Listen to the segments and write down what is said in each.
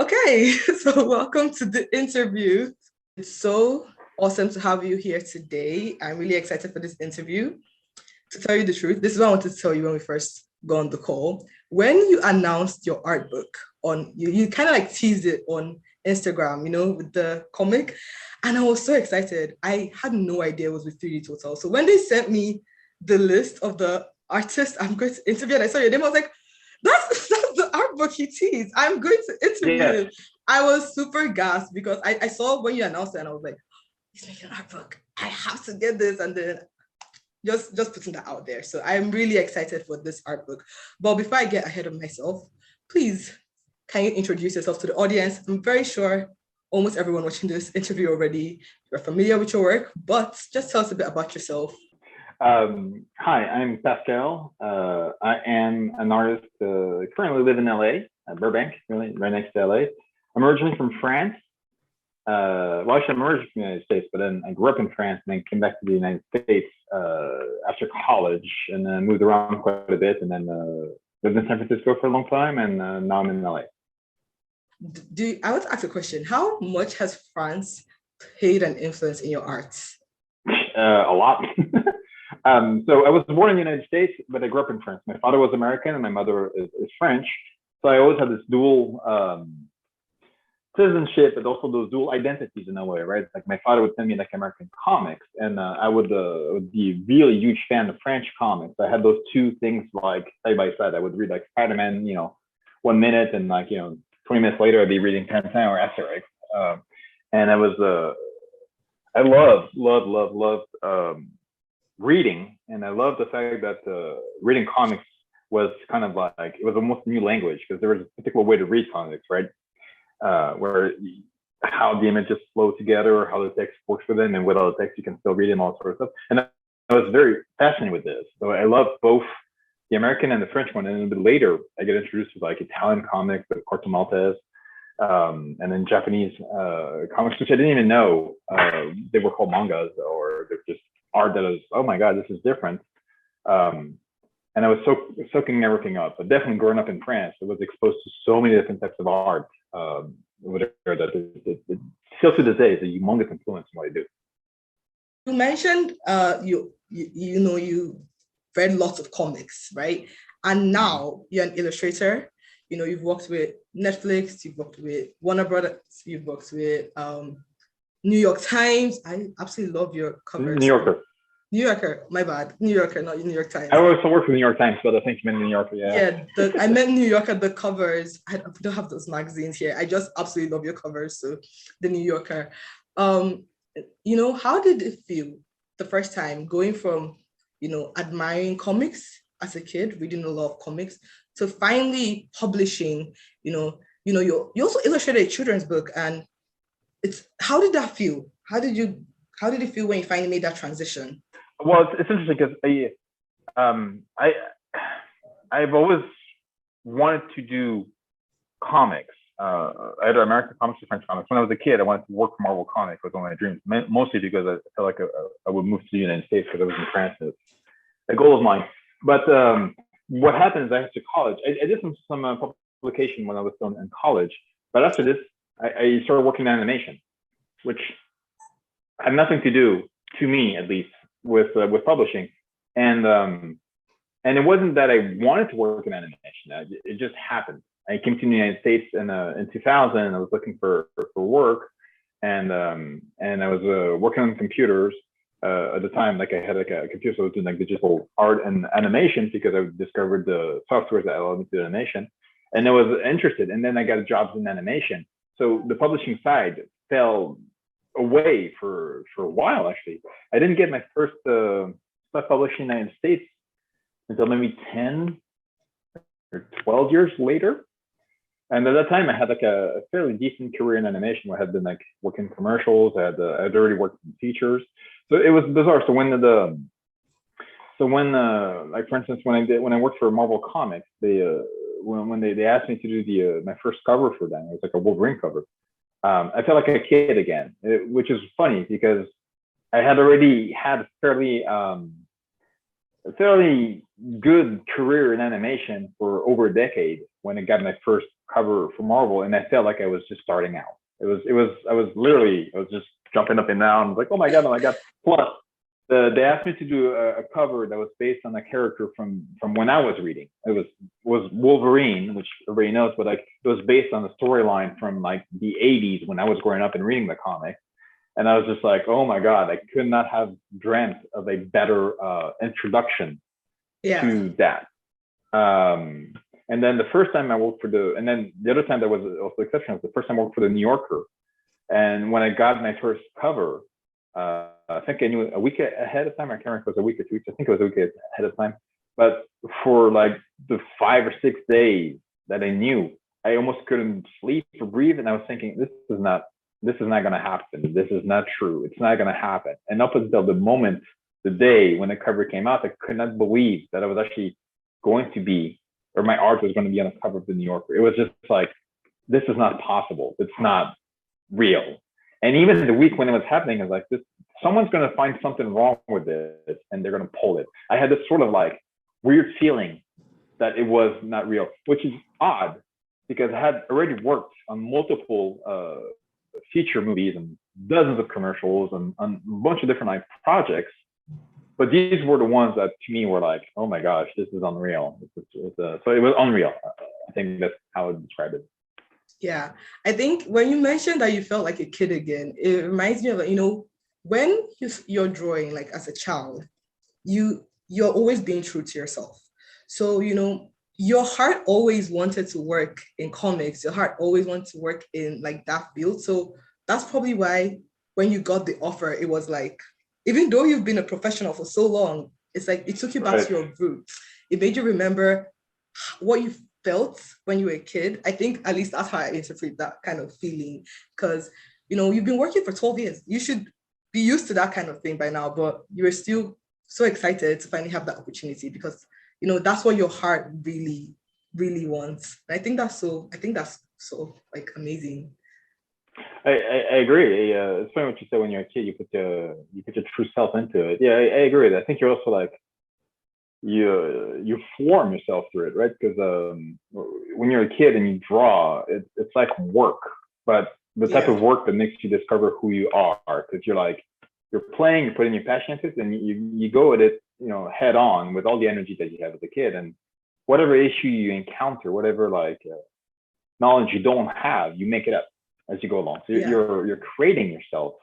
Okay, so welcome to the interview. It's so awesome to have you here today. I'm really excited for this interview. To tell you the truth, this is what I wanted to tell you when we first got on the call. When you announced your art book on you kind of like teased it on Instagram, with the comic. And I was so excited. I had no idea it was with 3D Total. So when they sent me the list of the artists I'm going to interview, and I saw your name, I was like, that's the art book he teased. I'm going to interview Yes. him. I was super gassed because I saw when you announced it and I was like, he's making an art book. I have to get this. And then just putting that out there. So I'm really excited for this art book. But before I get ahead of myself, please, can you introduce yourself to the audience? I'm very sure almost everyone watching this interview already, you're familiar with your work, but just tell us a bit about yourself. Hi, I'm Pascal. I am an artist. Currently live in LA, Burbank, really, right next to LA. I'm originally from France. Well, actually, I'm originally from the United States, but then I grew up in France and then came back to the United States after college, and then moved around quite a bit, and then lived in San Francisco for a long time, and now I'm in LA. I want to ask a question. How much has France played an influence in your art? A lot. So I was born in the United States, but I grew up in France. My father was American and my mother is French. So I always had this dual citizenship, but also those dual identities in a way, right? Like my father would send me like American comics, and I would be a really huge fan of French comics. I had those two things like side by side. I would read like Spider-Man, 1 minute, and 20 minutes later I'd be reading Tintin or Asterix. And I love reading, and I love the fact that reading comics was kind of like, it was almost a new language because there was a particular way to read comics, right? Where how the images flow together, how the text works with them, and without the text you can still read it and all sorts of stuff. And I was very fascinated with this. So I love both the American and the French one. And then a bit later, I get introduced to like Italian comics, the Corto Maltese, and then Japanese comics, which I didn't even know they were called mangas, or they're just art that was, oh my God, this is different. And I was soaking everything up. But definitely growing up in France, I was exposed to so many different types of art that it still to this day is a humongous influence in what I do. You mentioned you read lots of comics, right? And now you're an illustrator. You've worked with Netflix, you've worked with Warner Brothers, you've worked with New York Times. I absolutely love your covers. New Yorker. New Yorker, my bad. New Yorker, not New York Times. I also work for the New York Times, but I think you meant New Yorker, yeah. Yeah, I meant New Yorker, the covers. I don't have those magazines here. I just absolutely love your covers. So the New Yorker. How did it feel the first time going from, admiring comics as a kid, reading a lot of comics, to finally publishing, you also illustrated a children's book, and how did that feel? How did it feel when you finally made that transition? Well, it's interesting because I've always wanted to do comics, either American comics or French comics. When I was a kid, I wanted to work for Marvel Comics. It was one of my dreams, mostly because I felt like I would move to the United States because I was in France. It's a goal of mine. But what happened is I went to college. I did some publication when I was still in college. But after this, I started working in animation, which had nothing to do, to me at least, with publishing. And it wasn't that I wanted to work in animation. It just happened. I came to the United States in 2000, and I was looking for work, and I was working on computers at the time. Like I had like a computer, so I was doing like digital art and animation because I discovered the software that allowed me to do animation, and I was interested. And then I got jobs in animation, so the publishing side fell away for a while. Actually, I didn't get my first stuff published in the United States until maybe 10 or 12 years later. And at that time, I had like a fairly decent career in animation, where I had been like working commercials. I'd already worked in features, so it was bizarre. So when like for instance, when I worked for Marvel Comics, when they asked me to do my first cover for them, it was like a Wolverine cover. I felt like a kid again, which is funny because I had already had a fairly good career in animation for over a decade when I got my first cover for Marvel, and I felt like I was just starting out. I was just jumping up and down. I was like, oh my god, oh my god. Plus, they asked me to do a cover that was based on a character from when I was reading. It was Wolverine, which everybody knows, but like it was based on the storyline from like the 80s when I was growing up and reading the comic. And I was just like, oh my god, I could not have dreamt of a better introduction to that. And then the first time I worked and then the other time that was also the exception was the first time I worked for the New Yorker. And when I got my first cover, I think I knew a week ahead of time. I can't remember if it was a week or 2 weeks. I think it was a week ahead of time. But for like the 5 or 6 days that I knew, I almost couldn't sleep or breathe. And I was thinking, this is not going to happen. This is not true. It's not going to happen. And up until the day when the cover came out, I could not believe that I was actually going to be, or my art was going to be on the cover of the New Yorker. It was just like, this is not possible. It's not real. And even the week when it was happening, I was like, someone's going to find something wrong with this and they're going to pull it. I had this sort of like weird feeling that it was not real, which is odd because I had already worked on multiple feature movies and dozens of commercials and a bunch of different like projects. But these were the ones that to me were like, oh my gosh, this is unreal. So it was unreal. I think that's how I would describe it. Yeah, I think when you mentioned that you felt like a kid again, it reminds me of, when you're drawing like as a child, you're always being true to yourself. So, your heart always wanted to work in comics. Your heart always wanted to work in like that field. So that's probably why when you got the offer, it was like, even though you've been a professional for so long, it's like it took you back to your roots. It made you remember what you felt when you were a kid. I think at least that's how I interpret that kind of feeling, because you've been working for 12 years. You should be used to that kind of thing by now, but you were still so excited to finally have that opportunity because that's what your heart really, really wants. And I think that's so like amazing. I agree. It's funny what you said. When you're a kid, you put your true self into it. Yeah, I agree with that. I think you're also like you form yourself through it, right? Because when you're a kid and you draw, it's like work, but the type of work that makes you discover who you are. Because you're playing, you're putting your passion into it, and you go at it, head on with all the energy that you have as a kid, and whatever issue you encounter, whatever knowledge you don't have, you make it up as you go along. So you're creating yourself,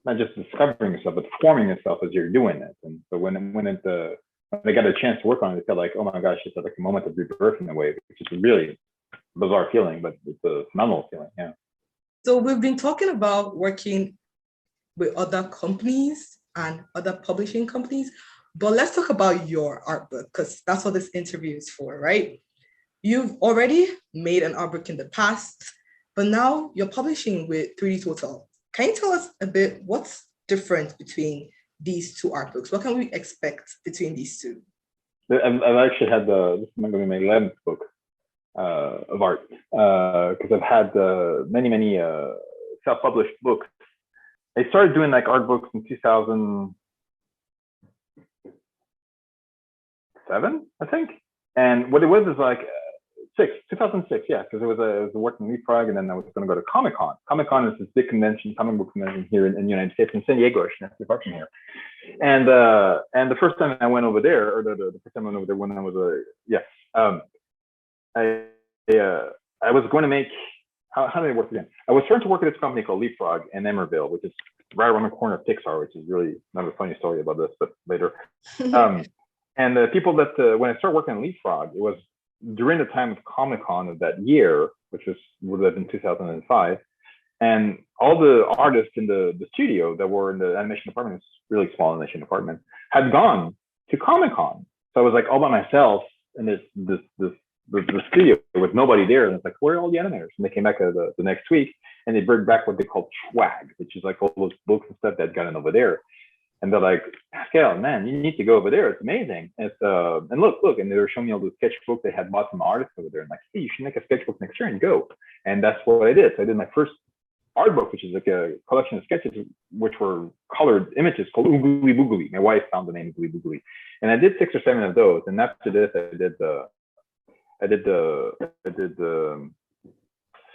not just discovering yourself, but forming yourself as you're doing it. And so when I got a chance to work on it, it felt like, oh my gosh, it's like a moment of rebirth in a way, which is a really bizarre feeling, but it's a phenomenal feeling. Yeah. So we've been talking about working with other companies and other publishing companies, but let's talk about your art book, because that's what this interview is for, right? You've already made an art book in the past, but now you're publishing with 3dtotal. Can you tell us a bit what's different between these two art books? What can we expect between these two? I've actually had this is going to be my 11th book of art, because I've had many self-published books. I started doing like art books in 2007, I think. And what it was is like 2006, yeah, because I was working in Leapfrog, and then I was going to go to Comic-Con. Comic-Con is this big convention, comic book convention here in the United States, in San Diego, actually, apart from here. And the first time I went over there, or the first time I went over there when I was I was going to make, how did it work again? I was starting to work at this company called Leapfrog in Emerville, which is right around the corner of Pixar, which is really another funny story about this, but later. And the people that, when I started working on Leapfrog, it was during the time of Comic-Con of that year, which would have been 2005. And all the artists in the studio that were in the animation department, it's really small animation department, had gone to Comic-Con. So I was like all by myself in this studio with nobody there. And it's like, where are all the animators? And they came back the next week, and they bring back what they call swag, which is like all those books and stuff that got in over there. And they're like, Pascal, man, you need to go over there. It's amazing. And look. And they were showing me all those sketchbooks they had bought from artists over there. And like, hey, you should make a sketchbook next year and go. And that's what I did. So I did my first art book, which is like a collection of sketches, which were colored images called Oogly Boogly. My wife found the name Oogly Boogly. And I did 6 or 7 of those. And after this, I did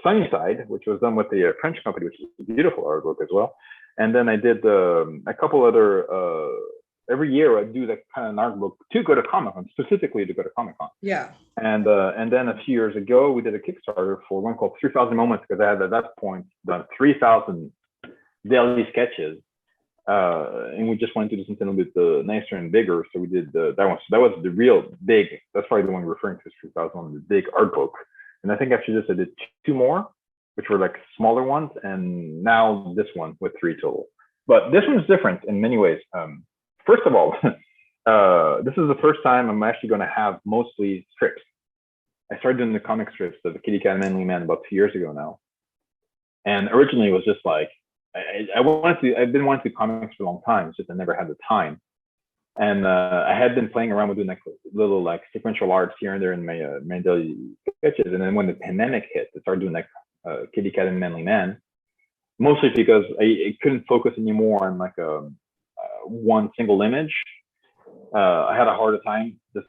Sunnyside, which was done with the French company, which is a beautiful artwork as well. And then I did a couple other. Every year I do that kind of an art book to go to Comic-Con, specifically to go to Comic-Con. Yeah. And then a few years ago, we did a Kickstarter for one called 3,000 Moments, because I had at that point done 3,000 daily sketches. And we just wanted to do something a little bit nicer and bigger. So we did that one. So that was the real big, that's probably the one we're referring to as 3,000, the big art book. And I think after this, I did 2 more, which were like smaller ones. And now this one with 3 total. But this one's different in many ways. First of all, this is the first time I'm actually going to have mostly strips. I started doing the comic strips of the Kitty Cat and Manly Man about 2 years ago now. And originally it was just like, I've been wanting to do comics for a long time. It's just I never had the time. And I had been playing around with doing like little like sequential arts here and there in my daily sketches. And then when the pandemic hit, I started doing like Kitty Cat and Manly Man, mostly because I couldn't focus anymore on like one single image. I had a harder time just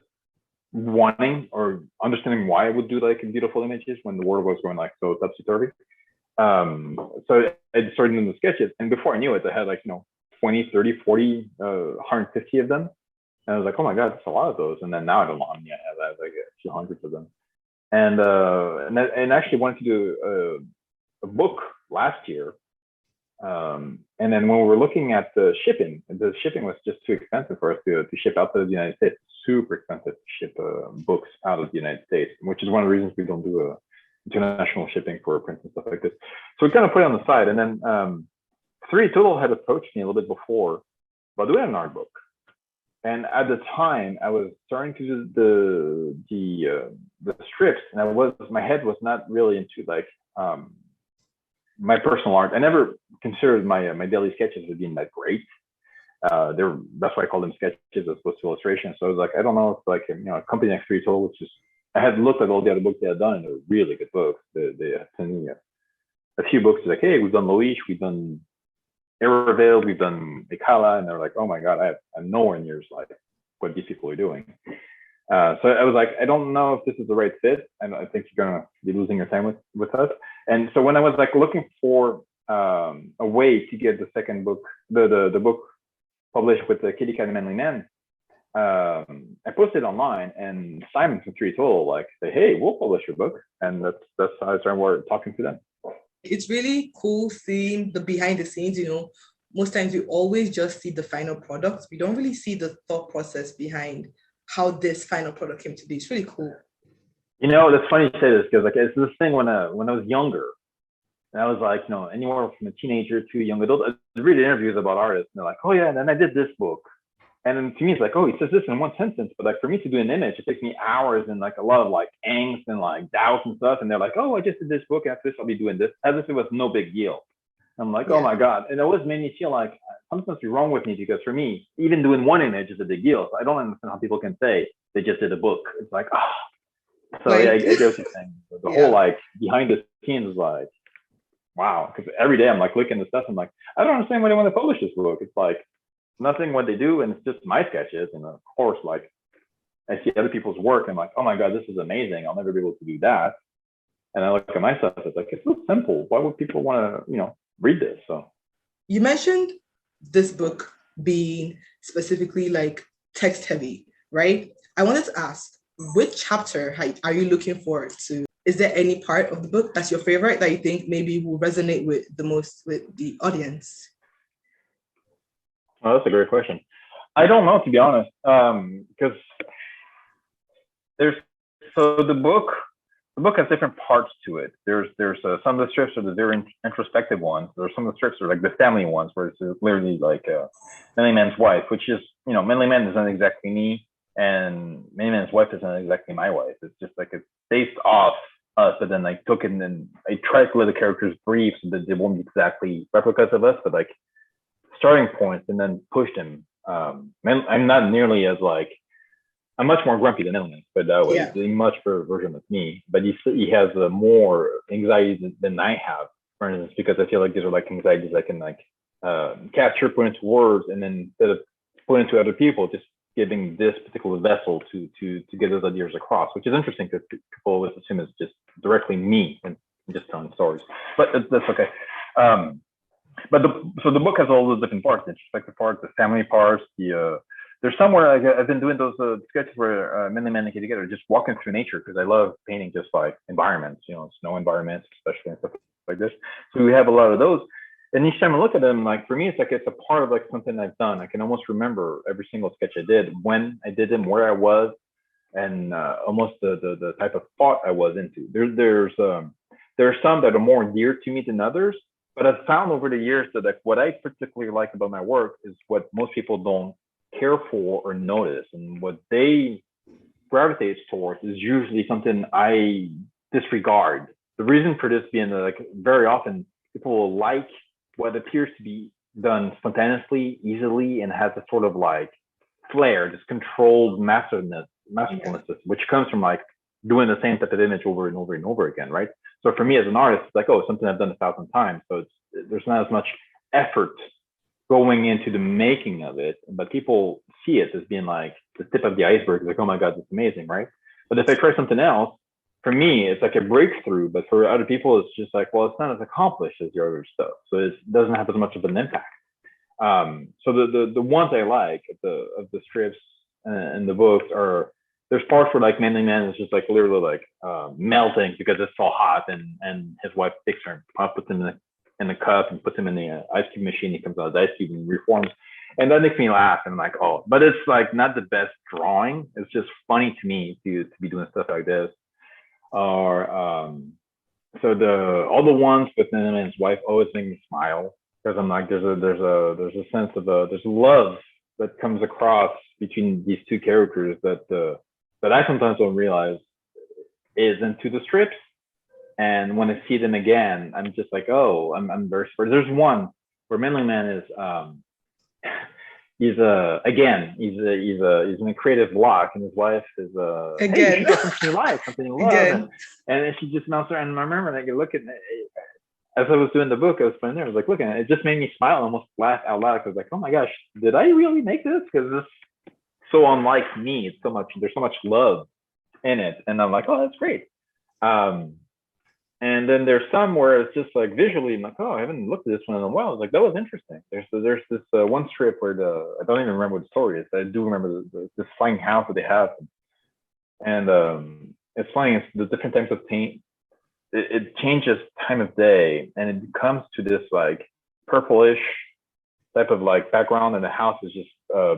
wanting or understanding why I would do like beautiful images when the world was going like so topsy-turvy. So I started doing the sketches, and before I knew it, I had like 20, 30, 40, 150 of them. And I was like, oh my God, that's a lot of those. And then now I don't know how many I have like a few hundreds of them. And actually wanted to do a book last year. And then when we were looking at the shipping was just too expensive for us to ship out to the United States. Super expensive to ship books out of the United States, which is one of the reasons we don't do international shipping for prints and stuff like this. So we kind of put it on the side. And then 3total had approached me a little bit before about doing an art book. And at the time, I was starting to do the strips, and my head was not really into like my personal art. I never considered my daily sketches as being that great. That's why I call them sketches as opposed to illustrations. So I was like, I don't know if like a company like 3total, which is, I had looked at all the other books they had done, and they were really good books. They had sent me a few books like, hey, we've done Loish, we've done Airvale, we've done Ecole, and they're like, oh my God, I'm nowhere near like what these people are doing. So I was like, I don't know if this is the right fit, and I think you're gonna be losing your time with us. And so when I was like looking for a way to get the second book, the book published with the Kitty Cat and Manly Man, I posted online, and Simon from 3total like say, hey, we'll publish your book, and that's how I started talking to them. It's really cool seeing the behind the scenes. Most times we always just see the final product. We don't really see the thought process behind how this final product came to be. It's really cool. That's funny you say this, because like it's this thing when I was younger, and I was like, anywhere from a teenager to a young adult, I read interviews about artists, and they're like, oh yeah, and then I did this book. And then to me, it's like, oh, he says this in one sentence, but like for me to do an image, it takes me hours and like a lot of like angst and like doubts and stuff. And they're like, oh, I just did this book. After this, I'll be doing this. As if it was no big deal. I'm like, oh my God. And it always made me feel like something must be wrong with me, because for me, even doing one image is a big deal. So I don't understand how people can say they just did a book. It's like, oh. So yeah, I get what you're saying. The whole like behind the scenes is like, wow. Because every day I'm like looking at stuff. I'm like, I don't understand why they want to publish this book. It's like, nothing what they do, and it's just my sketches. And of course, like I see other people's work, and I'm like, oh my God, this is amazing. I'll never be able to do that. And I look at my stuff, it's like, it's so simple. Why would people want to, read this? So you mentioned this book being specifically like text heavy, right? I wanted to ask, which chapter are you looking forward to? Is there any part of the book that's your favorite that you think maybe will resonate with the most with the audience? Well, that's a great question. I don't know, to be honest, because the book has different parts to it. There's some of the strips are the very introspective ones. There's some of the strips are like the family ones, where it's literally like Manly Man's wife, which is, Manly Man is not exactly me, and Manly Man's wife is not exactly my wife. It's just like it's based off us, but then I took it and then I tried to let the characters breathe so that they won't be exactly replicas of us, but like starting points, and then pushed him. I'm not nearly as like, I'm much more grumpy than Manly, but that way. Yeah. He's a much better version of me, but he has more anxiety than I have, for instance, because I feel like these are like anxieties I can like capture, put into words, and then instead of put into other people, just giving this particular vessel to get those ideas across, which is interesting because people always assume it's just directly me, and I'm just telling stories, but that's okay. But so the book has all those different parts: the introspective part, the family parts, there's somewhere I've been doing those sketches where men and men get together, just walking through nature, because I love painting just like environments, snow environments, especially and stuff like this. So we have a lot of those. And each time I look at them, like for me, it's a part of like something I've done. I can almost remember every single sketch I did, when I did them, where I was, and almost the type of thought I was into. There are some that are more dear to me than others, but I've found over the years that like what I particularly like about my work is what most people don't care for or notice, and what they gravitate towards is usually something I disregard. The reason for this being that like very often people will like what appears to be done spontaneously, easily, and has a sort of like flair, this controlled masterfulness, which comes from like doing the same type of image over and over and over again, right? So for me as an artist, it's like, oh, it's something I've done 1,000 times. So there's not as much effort going into the making of it, but people see it as being like the tip of the iceberg. It's like, oh my God, that's amazing, right? But if I try something else, for me, it's like a breakthrough, but for other people, it's just like, well, it's not as accomplished as your other stuff. So it doesn't have as much of an impact. So the ones I like of the strips and the books are, there's parts where like Manly Man is just like literally like melting because it's so hot, and his wife takes her and puts him in the cup and puts him in the ice cube machine. He comes out of the ice cube and reforms. And that makes me laugh. And I'm like, oh, but it's like not the best drawing. It's just funny to me to be doing stuff like this. Or so all the ones with him and his wife always make me smile, because I'm like, there's a sense of there's love that comes across between these two characters that I sometimes don't realize is into the strips. And when I see them again, I'm just like, oh, I'm very surprised. There's one where Manly Man is he's in a creative block, and his wife is hey, you got something you like, something you love, and she just melts her. And I remember like looking as I was doing the book, I was playing there, I was like looking at it, it just made me smile and almost laugh out loud, because I was like, oh my gosh, did I really make this? Because this is so unlike me. It's so much, there's so much love in it, and I'm like, oh, that's great. And then there's some where it's just like visually, I'm like, oh, I haven't looked at this one in a while. I was like, that was interesting. There's this one strip where I don't even remember what the story is. I do remember this flying house that they have, and it's funny. It's the different types of paint. It changes time of day, and it comes to this like purplish type of like background, and the house is just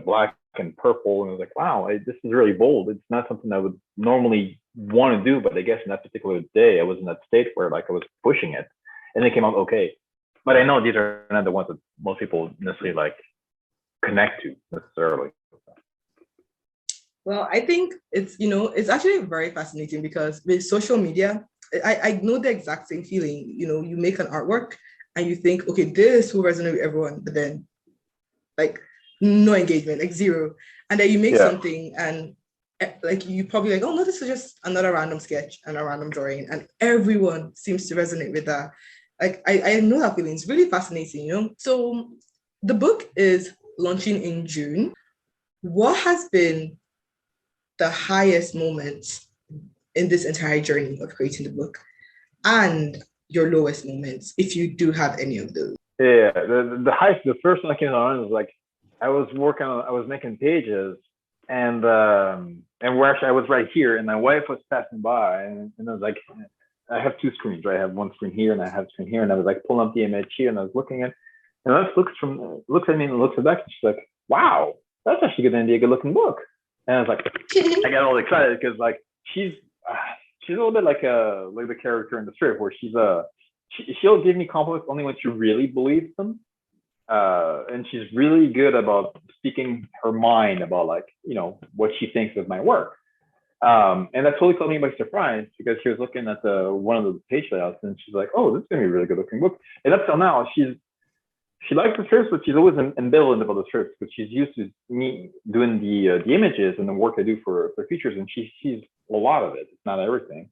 black and purple. And I was like, wow, this is really bold. It's not something I would normally want to do, but I guess in that particular day I was in that state where like I was pushing it, and it came out okay. But I know these are not the ones that most people necessarily like connect to necessarily. Well, I think it's actually very fascinating, because with social media, I know the exact same feeling. You make an artwork and you think, okay, this will resonate with everyone, but then like no engagement, like zero. And then you make something and like you probably like, oh no, this is just another random sketch and a random drawing, and everyone seems to resonate with that. Like I know that feeling. It's really fascinating, So the book is launching in June. What has been the highest moments in this entire journey of creating the book, and your lowest moments, if you do have any of those? Yeah, the highest, the first one I came on was like, I was making pages, and I was right here, and my wife was passing by, and I was like, I have two screens, right? I have one screen here and I have a screen here, and I was like pulling up the image here, and I was looking at, and I looks at me and looks back, and she's like, wow, that's actually going to be a good looking book. And I was like, I got all excited, because like she's a little bit like the character in the strip, where she'll give me compliments only when she really believes them. And she's really good about speaking her mind about like, what she thinks of my work. And that totally caught me by surprise, because she was looking at one of the page layouts, and she's like, oh, this is gonna be a really good looking book. And up till now, she likes the strips, but she's always ambivalent about the strips, because she's used to me doing the images and the work I do for features, and she sees a lot of it. It's not everything.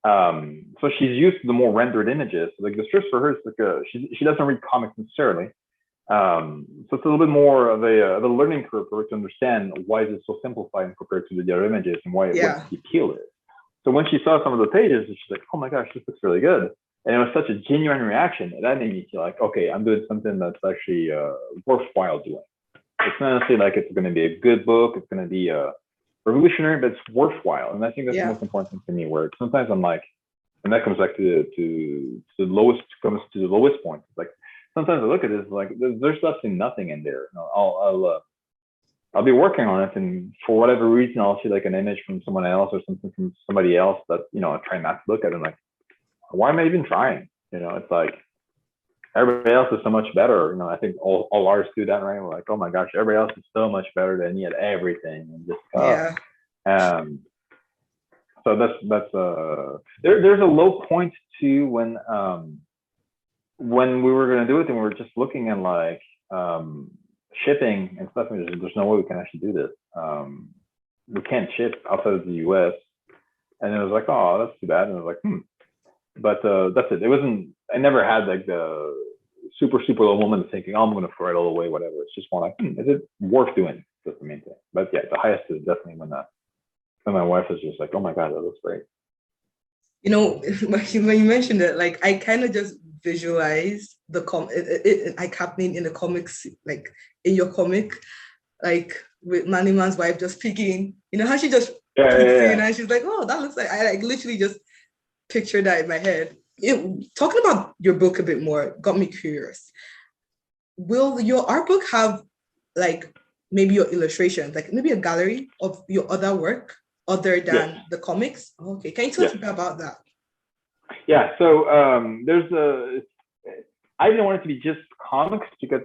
So she's used to the more rendered images. Like the strips for her is like she doesn't read comics necessarily. So it's a little bit more of a learning curve for her to understand why is it so simplified compared to the other images, and what the appeal is. So when she saw some of the pages, she's like, oh my gosh, this looks really good. And it was such a genuine reaction that made me feel like, okay, I'm doing something that's actually worthwhile doing. It's not necessarily like it's going to be a good book, it's going to be revolutionary, but it's worthwhile. And I think that's the most important thing to me, where sometimes I'm like, and that comes back to the lowest point. It's like, sometimes I look at this like there's nothing in there. I'll be working on it, and for whatever reason, I'll see like an image from someone else or something from somebody else that, you know, I try not to look at it. I'm like, why am I even trying? You know, it's like everybody else is so much better. You know, I think all artists do that, right? We're like, oh my gosh, everybody else is so much better than me at everything, and just so that's there's a low point too when we were gonna do it and we were just looking at like shipping and stuff. And there's no way we can actually do this. We can't ship outside of the US. And it was like, oh, that's too bad. And I was like, But that's it. It wasn't, I never had like the super low moment thinking, oh, I'm going to throw it all away, whatever. It's just more like, is it worth doing? That's the main thing. But yeah, the highest is definitely when my wife is just like, oh my God, that looks great. You know, when you mentioned it, like I kind of just visualize the like happening in the comics, like in your comic, like with Manny Man's wife just peeking. You know how she just and she's like, oh, that looks like, I like literally just picture that in my head. Talking about your book a bit more got me curious. Will your art book have like maybe your illustrations, like maybe a gallery of your other work other than the comics? Okay, can you tell us a bit about that? Yeah, so I didn't want it to be just comics because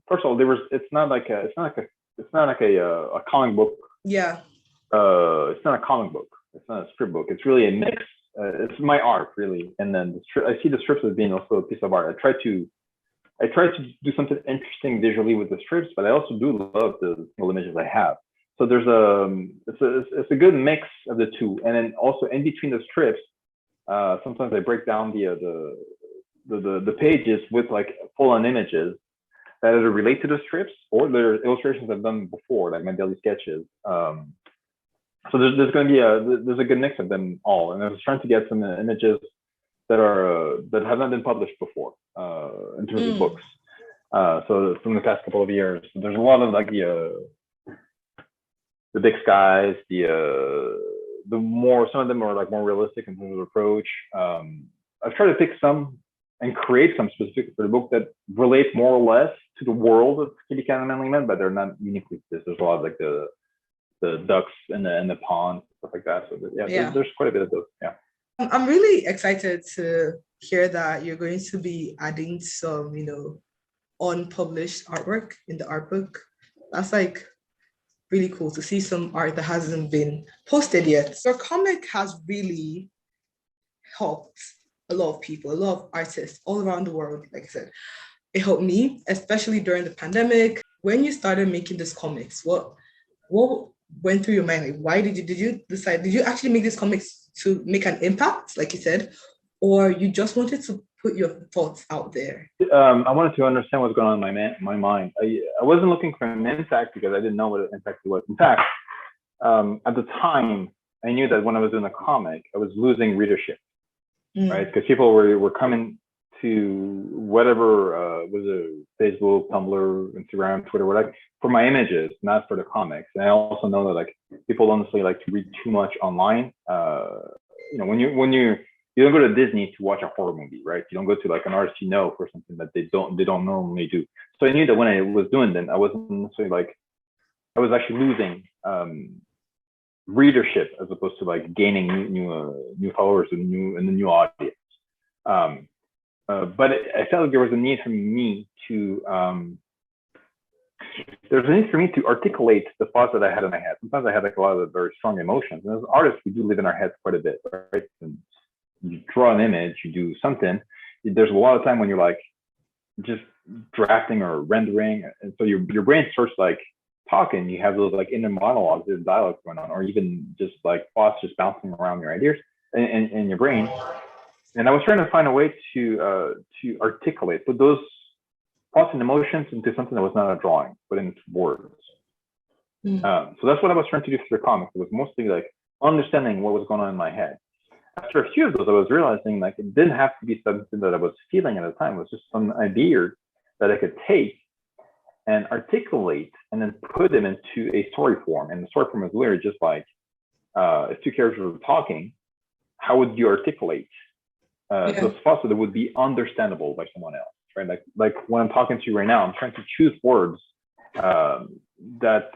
first of all, it's not like a comic book. Yeah. It's not a comic book. It's not a strip book. It's really a mix. It's my art really, and then I see the strips as being also a piece of art. I try to do something interesting visually with the strips, but I also do love the single images I have. So there's it's a good mix of the two, and then also in between the strips, sometimes I break down the pages with like full-on images that either relate to the strips or they're illustrations I've done before, like my daily sketches. So there's going to be a good mix of them all, and I was trying to get some images that have not been published before in terms of books. So from the past couple of years, there's a lot of like the big skies, some of them are like more realistic in terms of approach. I've tried to pick some and create some specific for the book that relate more or less to the world of Kitty Cat and Manly Man, but they're not uniquely this. There's a lot of like the ducks and the pond, stuff like that. So there's quite a bit of those. Yeah. I'm really excited to hear that you're going to be adding some, unpublished artwork in the art book. That's like really cool to see some art that hasn't been posted yet. Your comic has really helped a lot of people, a lot of artists all around the world. Like I said, it helped me, especially during the pandemic. When you started making these comics, what went through your mind? Like, why did you actually make these comics to make an impact, like you said, or you just wanted to put your thoughts out there? I wanted to understand what's going on in my mind. I wasn't looking for an impact because I didn't know what an impact was. In fact, at the time, I knew that when I was doing a comic, I was losing readership, right? Because people were coming to whatever was a Facebook, Tumblr, Instagram, Twitter, whatever, for my images, not for the comics. And I also know that like people honestly like to read too much online. When you don't go to Disney to watch a horror movie, right? You don't go to like an artist for something that they don't normally do. So I knew that when I was doing them, I wasn't necessarily like, I was actually losing readership as opposed to like gaining new followers and a new audience. But I felt like there was a need for me to articulate the thoughts that I had in my head. Sometimes I had like a lot of very strong emotions, and as artists, we do live in our heads quite a bit, right? And you draw an image, you do something. There's a lot of time when you're like just drafting or rendering, and so your brain starts like talking. You have those like inner monologues, there's dialogue going on, or even just like thoughts just bouncing around your ideas in your brain. And I was trying to find a way to articulate, put those thoughts and emotions into something that was not a drawing, but into words. So that's what I was trying to do for the comics. It was mostly like understanding what was going on in my head. after a few of those, I was realizing like it didn't have to be something that I was feeling at the time. It was just some idea that I could take and articulate and then put them into a story form. And the story form is literally just like, if two characters were talking, how would you articulate those thoughts so that would be understandable by someone else, right? Like when I'm talking to you right now, I'm trying to choose words that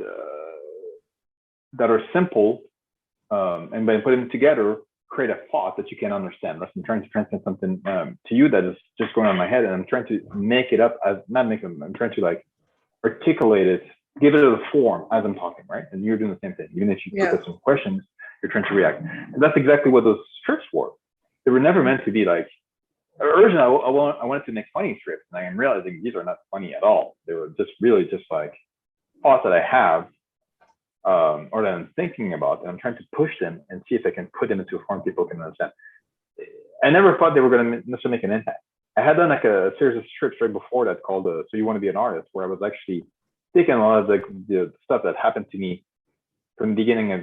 are simple, and by putting them together, create a thought that you can understand. Right? I'm trying to transmit something to you that is just going on in my head, and I'm trying to make it up as not make them. I'm trying to like articulate it, give it a form as I'm talking, right? And you're doing the same thing. Even if you put some questions, you're trying to react. And that's exactly what those strips were. They were never meant to be like. Originally, I wanted to make funny strips, and I'm realizing these are not funny at all. They were just really just like thoughts that I have, or that I'm thinking about, and I'm trying to push them and see if I can put them into a form people can understand. I never thought they were going to necessarily make an impact. I had done like a series of strips right before that called So You Want to Be an Artist, where I was actually taking a lot of the stuff that happened to me from the beginning of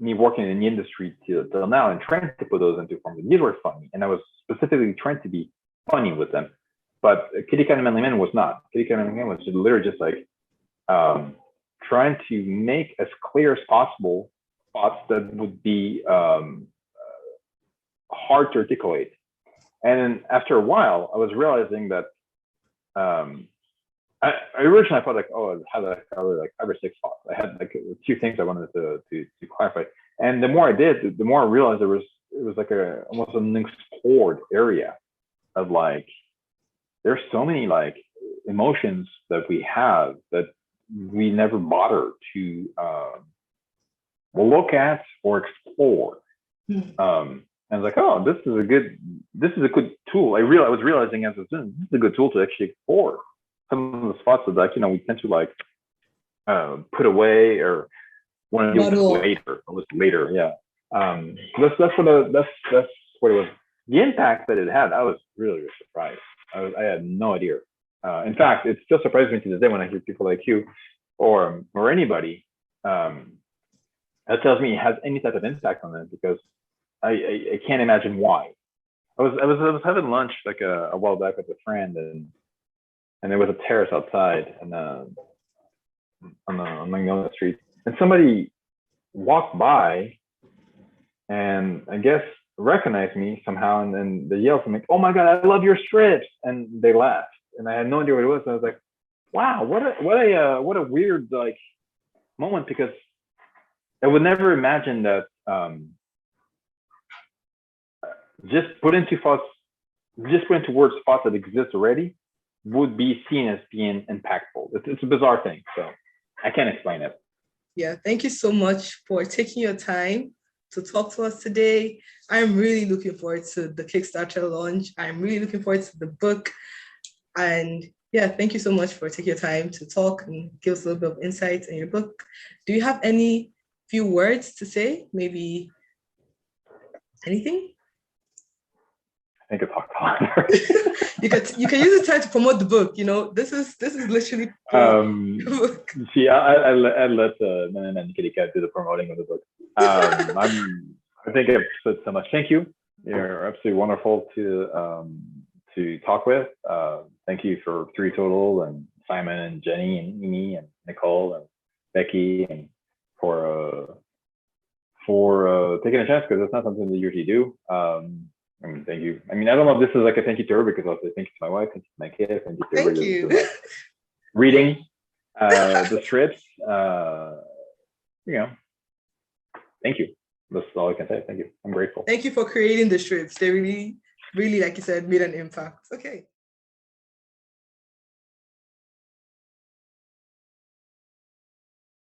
me working in the industry till now and trying to put those into form. These were funny, and I was specifically trying to be funny with them. But Kitty Cat and Manly Man was not. Kitty Cat and Manly Man was literally just like trying to make as clear as possible thoughts that would be hard to articulate. And then after a while, I was realizing that I originally thought like, oh, I had like probably like 5 or 6 thoughts. I had like a few things I wanted to clarify. And the more I did, the more I realized it was like almost an explored area of like, there's so many like emotions that we have that we never bother to look at or explore. And I was like, oh, this is a good tool. I was realizing as I was doing, this is a good tool to actually explore some of the spots that like, you know, we tend to like put away or want to do later. Yeah. That's what it was. The impact that it had, I was really surprised. I had no idea. In fact, it still surprises me to this day when I hear people like you or anybody that tells me it has any type of impact on it, because I can't imagine why. I was having lunch like a while back with a friend, and there was a terrace outside and on Magnolia Street, and somebody walked by and I guess recognized me somehow, and then they yelled to me, "Oh my God, I love your strips!" And they laughed, and I had no idea what it was. And I was like, "Wow, what a weird like moment," because I would never imagine that just put into words thoughts that exist already would be seen as being impactful. It's a bizarre thing, so I can't explain it. Yeah, thank you so much for taking your time to talk to us today. I'm really looking forward to the Kickstarter launch. I'm really looking forward to the book. And yeah, thank you so much for taking your time to talk and give us a little bit of insight in your book. Do you have any few words to say? Maybe anything? I think it's harder. You can use the time to promote the book. You know, this is literally. See, I let Nan and Kitty Cat do the promoting of the book. I think I've said so much. Thank you. You're absolutely wonderful to talk with. Thank you for 3total and Simon and Jenny and Amy and Nicole and Becky, and for taking a chance, because it's not something they usually do. I mean, thank you. I mean, I don't know if this is like a thank you to her, because I'll say thank you to my wife, thank you to my kids, thank you to everybody reading the scripts. You know, thank you. That's all I can say. Thank you. I'm grateful. Thank you for creating the strips. They really, really, like you said, made an impact. Okay.